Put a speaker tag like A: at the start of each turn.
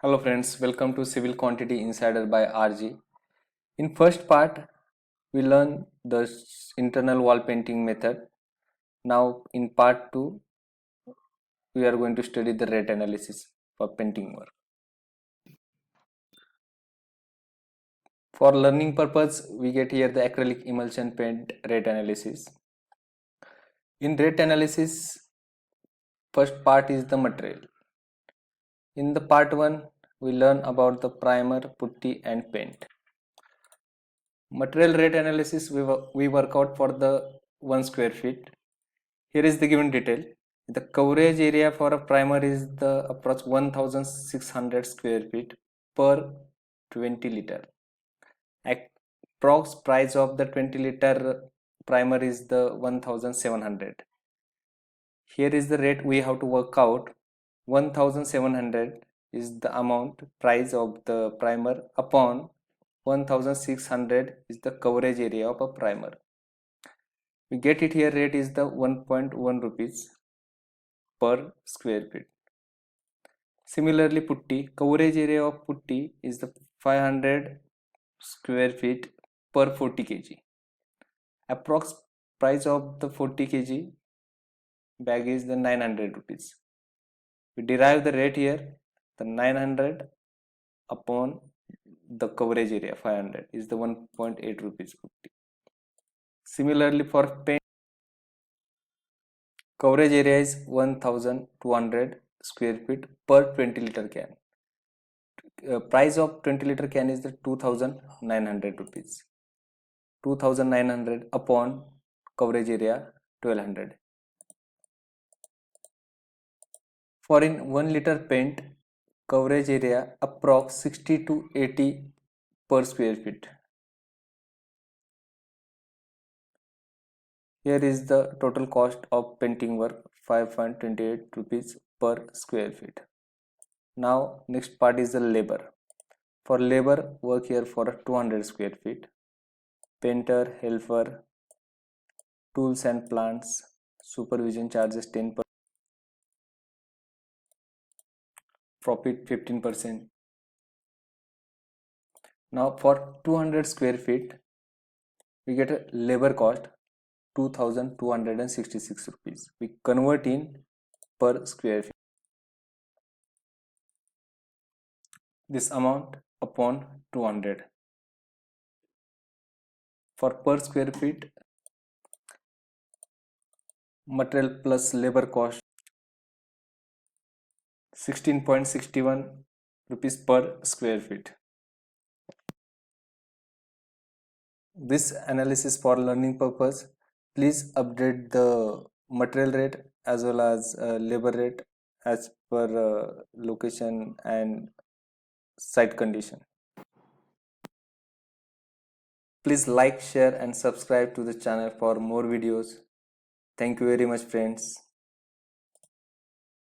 A: Hello friends, welcome to Civil Quantity Insider by RG. In first part, we learn the internal wall painting method. Now in part 2, we are going to study the rate analysis for painting work. For learning purpose, we get here the acrylic emulsion paint rate analysis. In rate analysis, first part is the material. In the part 1, we learn about the primer, putty and paint. Material rate analysis, we work out for the 1 square feet. Here is the given detail. The coverage area for a primer is the approx 1600 square feet per 20 liter. Approx price of the 20 liter primer is the 1700. Here is the rate we have to work out. 1700 is the amount price of the primer upon 1600 is the coverage area of a primer. We get it here, rate is the 1.1 rupees per square feet. Similarly, putty, coverage area of putty is the 500 square feet per 40 kg. Approx price of the 40 kg bag is the 900 rupees. We derive the rate here, the 900 upon the coverage area 500 is the 1.8 rupees putty. Similarly, for paint, coverage area is 1200 square feet per 20 liter can. Price of 20 liter can is the 2900 rupees. 2900 upon coverage area 1200. For in 1 liter paint, coverage area approx 60 to 80 per square feet. Here is the total cost of painting work, 5.28 rupees per square feet. Now next part is the labor. For labor, work here for 200 square feet. Painter, helper, tools and plants, supervision charges 10%, profit 15%. Now for 200 square feet, we get a labor cost 2266 rupees. We convert in per square feet. This amount upon 200. For per square feet, material plus labor cost 16.61 rupees per square feet. This analysis for learning purpose, please update the material rate as well as labor rate as per location and site condition. Please like, share and subscribe to the channel for more videos. Thank you very much friends.